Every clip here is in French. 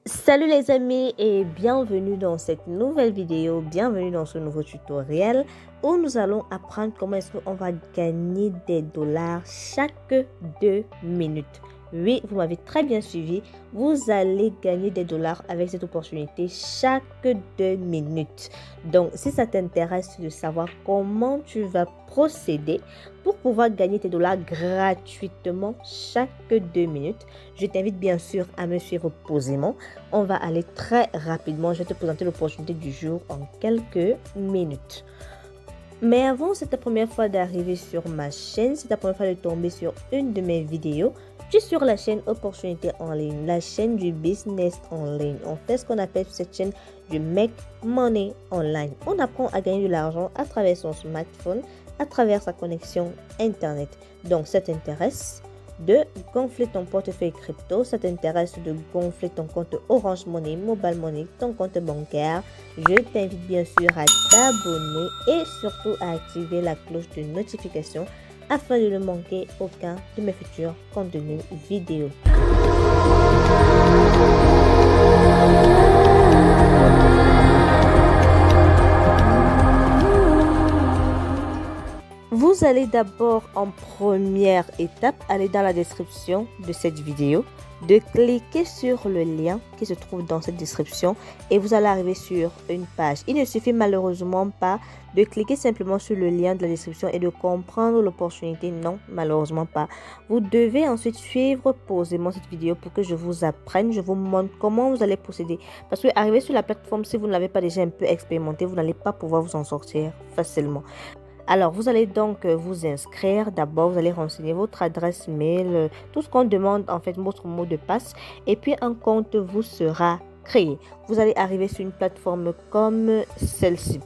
Salut les amis et bienvenue dans cette nouvelle vidéo, bienvenue dans ce nouveau tutoriel où nous allons apprendre comment est-ce qu'on va gagner des dollars chaque 2 minutes. Oui, vous m'avez très bien suivi, vous allez gagner des dollars avec cette opportunité chaque 2 minutes. Donc, si ça t'intéresse de savoir comment tu vas procéder pour pouvoir gagner tes dollars gratuitement chaque 2 minutes, je t'invite bien sûr à me suivre posément. On va aller très rapidement. Je vais te présenter l'opportunité du jour en quelques minutes. Mais avant, c'est ta première fois d'arriver sur ma chaîne, c'est ta première fois de tomber sur une de mes vidéos, tu es sur la chaîne Opportunité en ligne, la chaîne du business en ligne. On fait ce qu'on appelle cette chaîne du Make Money Online. On apprend à gagner de l'argent à travers son smartphone, à travers sa connexion Internet. Donc, ça t'intéresse de gonfler ton portefeuille crypto, ça t'intéresse de gonfler ton compte Orange Money, Mobile Money, ton compte bancaire, je t'invite bien sûr à t'abonner et surtout à activer la cloche de notification afin de ne manquer aucun de mes futurs contenus vidéo. Vous allez d'abord en première étape aller dans la description de cette vidéo, de cliquer sur le lien qui se trouve dans cette description et vous allez arriver sur une page. Il ne suffit malheureusement pas de cliquer simplement sur le lien de la description et de comprendre l'opportunité. Non, malheureusement pas. Vous devez ensuite suivre posément cette vidéo pour que je vous apprenne, je vous montre comment vous allez procéder. Parce que arriver sur la plateforme, si vous ne l'avez pas déjà un peu expérimenté, vous n'allez pas pouvoir vous en sortir facilement. Alors, vous allez donc vous inscrire. D'abord, vous allez renseigner votre adresse mail, tout ce qu'on demande, en fait, votre mot de passe. Et puis, un compte vous sera créé. Vous allez arriver sur une plateforme comme celle-ci.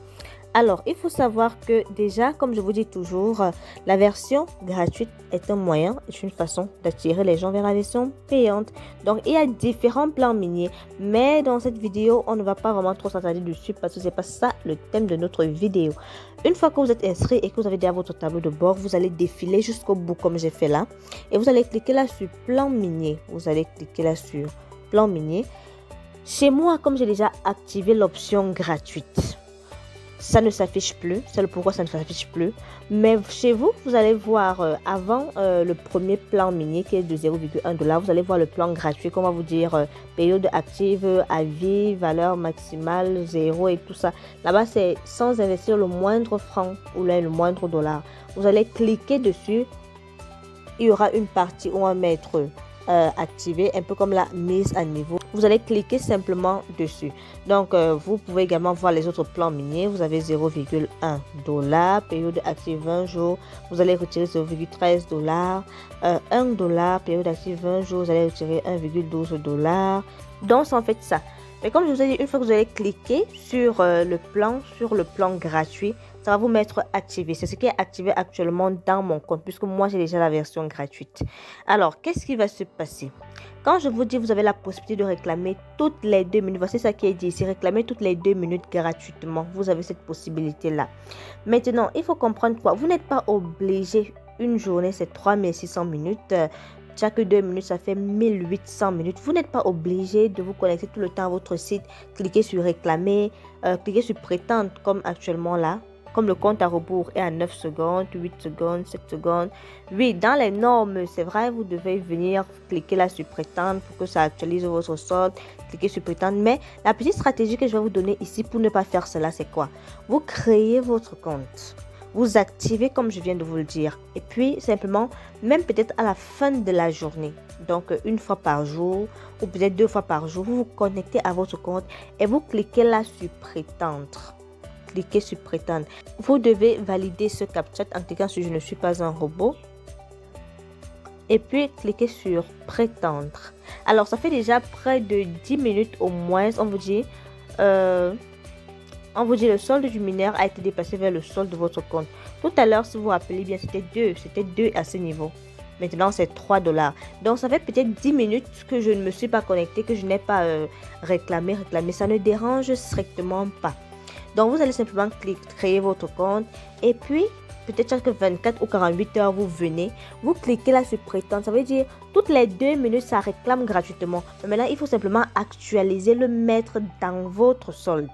Alors, il faut savoir que déjà, comme je vous dis toujours, la version gratuite est un moyen, est une façon d'attirer les gens vers la version payante. Donc, il y a différents plans miniers, mais dans cette vidéo, on ne va pas vraiment trop s'attarder dessus parce que c'est pas ça le thème de notre vidéo. Une fois que vous êtes inscrit et que vous avez déjà votre tableau de bord, vous allez défiler jusqu'au bout comme j'ai fait là. Et vous allez cliquer là sur plan minier. Vous allez cliquer là sur plan minier. Chez moi, comme j'ai déjà activé l'option gratuite, ça ne s'affiche plus, c'est le pourquoi ça ne s'affiche plus. Mais chez vous, vous allez voir avant le premier plan minier qui est de 0,1 $, vous allez voir le plan gratuit, qu'on va vous dire période active, avis, valeur maximale, 0 et tout ça. Là-bas, c'est sans investir le moindre franc ou là, le moindre dollar. Vous allez cliquer dessus, il y aura une partie où on va mettre activé, un peu comme la mise à niveau. Vous allez cliquer simplement dessus. Donc, vous pouvez également voir les autres plans miniers. Vous avez 0,1 $, période active 20 jours. Vous allez retirer 0,13 $, 1 $, période active 20 jours. Vous allez retirer 1,12 $. Donc, c'est en fait ça. Mais comme je vous ai dit, une fois que vous allez cliquer sur le plan gratuit, ça va vous mettre activé. C'est ce qui est activé actuellement dans mon compte puisque moi j'ai déjà la version gratuite. Alors, qu'est-ce qui va se passer? Quand je vous dis vous avez la possibilité de réclamer toutes les 2 minutes, voici ça qui est dit ici, réclamer toutes les 2 minutes gratuitement. Vous avez cette possibilité-là. Maintenant, il faut comprendre quoi? Vous n'êtes pas obligé, une journée c'est 3600 minutes. Chaque 2 minutes, ça fait 1800 minutes. Vous n'êtes pas obligé de vous connecter tout le temps à votre site. Cliquez sur réclamer, cliquez sur prétendre comme actuellement là. Comme le compte à rebours est à 9 secondes, 8 secondes, 7 secondes. Oui, dans les normes, c'est vrai, vous devez venir cliquer là sur prétendre pour que ça actualise votre solde. Cliquez sur prétendre. Mais la petite stratégie que je vais vous donner ici pour ne pas faire cela, c'est quoi? Vous créez votre compte. Vous activez comme je viens de vous le dire. Et puis, simplement, même peut-être à la fin de la journée. Donc, une fois par jour ou peut-être 2 fois par jour, vous vous connectez à votre compte et vous cliquez là sur prétendre. Cliquez sur prétendre. Vous devez valider ce CAPTCHA en cliquant sur je ne suis pas un robot. Et puis, cliquez sur prétendre. Alors, ça fait déjà près de 10 minutes au moins, on vous dit le solde du mineur a été dépassé vers le solde de votre compte. Tout à l'heure, si vous vous rappelez bien, c'était 2 à ce niveau. Maintenant, c'est 3 $. Donc, ça fait peut-être 10 minutes que je ne me suis pas connectée, que je n'ai pas réclamé. Ça ne dérange strictement pas. Donc, vous allez simplement créer votre compte et puis peut-être chaque 24 ou 48 heures, vous venez, vous cliquez là sur prétendre. Ça veut dire toutes les 2 minutes, ça réclame gratuitement. Mais maintenant, il faut simplement actualiser le mettre dans votre solde.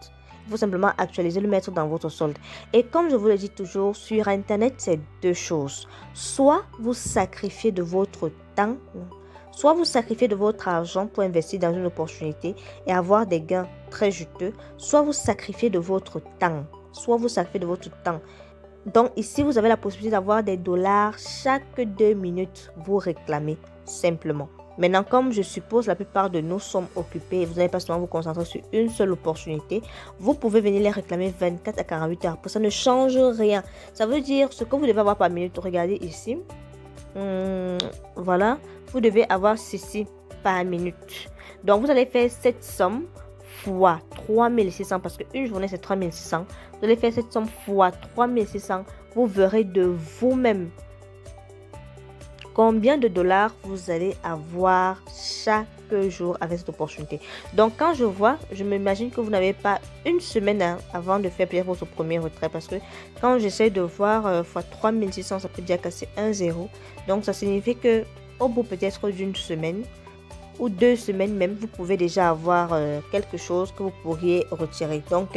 Il faut simplement actualiser le mettre dans votre solde. Et comme je vous le dis toujours, sur Internet, c'est deux choses. Soit vous sacrifiez de votre temps, soit vous sacrifiez de votre argent pour investir dans une opportunité et avoir des gains très juteux, soit vous sacrifiez de votre temps. Soit vous sacrifiez de votre temps. Donc ici, vous avez la possibilité d'avoir des dollars chaque 2 minutes. Vous réclamez simplement. Maintenant, comme je suppose la plupart de nous sommes occupés et vous n'allez pas seulement vous concentrer sur une seule opportunité, vous pouvez venir les réclamer 24 à 48 heures. Pour ça ne change rien. Ça veut dire ce que vous devez avoir par minute. Regardez ici. Voilà. Vous devez avoir ceci par minute. Donc, vous allez faire cette somme fois 3600 parce qu'une journée, c'est 3600. Vous allez faire cette somme fois 3600. Vous verrez de vous-même combien de dollars vous allez avoir chaque jour avec cette opportunité. Donc, quand je vois, je m'imagine que vous n'avez pas une semaine avant de faire peut-être votre premier retrait parce que quand j'essaie de voir fois 3600, ça peut déjà casser un zéro. Donc, ça signifie que au bout peut-être d'une semaine ou 2 semaines même, vous pouvez déjà avoir quelque chose que vous pourriez retirer. Donc,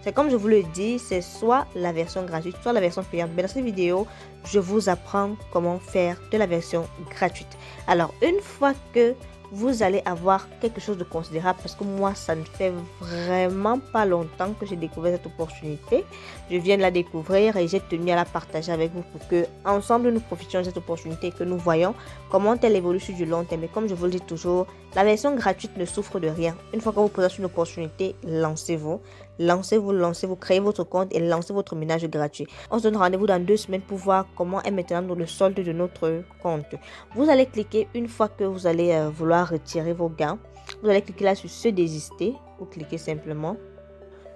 c'est comme je vous le dis, c'est soit la version gratuite, soit la version payante. Mais dans cette vidéo, je vous apprends comment faire de la version gratuite. Alors, une fois que vous allez avoir quelque chose de considérable, parce que moi, ça ne fait vraiment pas longtemps que j'ai découvert cette opportunité. Je viens de la découvrir et j'ai tenu à la partager avec vous pour que ensemble nous profitions de cette opportunité et que nous voyons comment elle évolue sur du long terme. Et comme je vous le dis toujours, la version gratuite ne souffre de rien. Une fois que vous posez sur une opportunité, lancez-vous. Lancez-vous, créez votre compte et lancez votre ménage gratuit. On se donne rendez-vous dans 2 semaines pour voir comment est maintenant le solde de notre compte. Vous allez cliquer une fois que vous allez vouloir retirer vos gains. Vous allez cliquer là sur se désister. Vous cliquez simplement.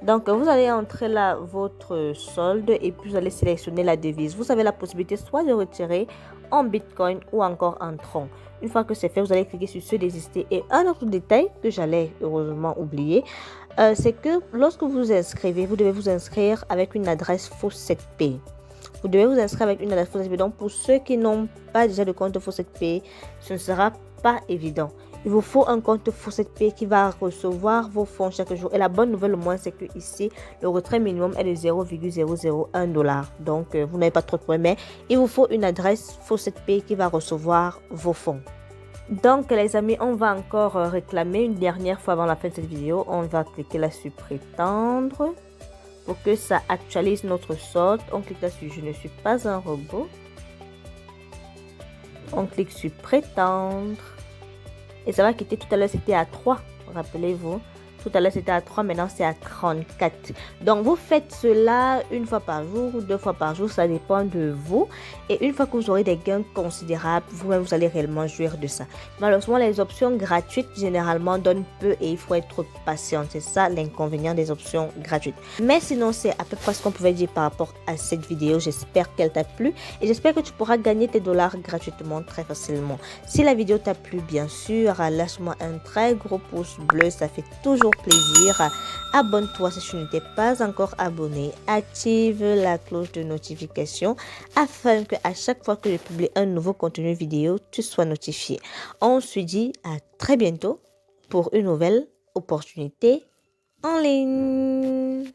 Donc, vous allez entrer là votre solde et puis vous allez sélectionner la devise. Vous avez la possibilité soit de retirer en Bitcoin ou encore en Tron. Une fois que c'est fait, vous allez cliquer sur se désister. Et un autre détail que j'allais heureusement oublier, c'est que lorsque vous vous inscrivez, vous devez vous inscrire avec une adresse Faucetpay. Vous devez vous inscrire avec une adresse Faucetpay. Donc, pour ceux qui n'ont pas déjà de compte Faucetpay, ce ne sera pas évident. Il vous faut un compte Faucetpay qui va recevoir vos fonds chaque jour. Et la bonne nouvelle au moins, c'est que ici, le retrait minimum est de 0,001 $. Donc, vous n'avez pas trop de problèmes. Mais il vous faut une adresse Faucetpay qui va recevoir vos fonds. Donc, les amis, on va encore réclamer une dernière fois avant la fin de cette vidéo. On va cliquer là sur prétendre pour que ça actualise notre solde. On clique là sur je ne suis pas un robot. On clique sur prétendre. Et ça va quitter. Tout à l'heure, c'était à 3. Rappelez-vous. Tout à l'heure, c'était à 3. Maintenant, c'est à 34. Donc, vous faites cela une fois par jour ou 2 fois par jour. Ça dépend de vous. Et une fois que vous aurez des gains considérables, vous-même, vous allez réellement jouir de ça. Malheureusement, les options gratuites, généralement, donnent peu et il faut être patient. C'est ça l'inconvénient des options gratuites. Mais sinon, c'est à peu près ce qu'on pouvait dire par rapport à cette vidéo. J'espère qu'elle t'a plu. Et j'espère que tu pourras gagner tes dollars gratuitement très facilement. Si la vidéo t'a plu, bien sûr, lâche-moi un très gros pouce bleu. Ça fait toujours plaisir. Abonne-toi si tu n'étais pas encore abonné. Active la cloche de notification afin que à chaque fois que je publie un nouveau contenu vidéo, tu sois notifié. On se dit à très bientôt pour une nouvelle opportunité en ligne.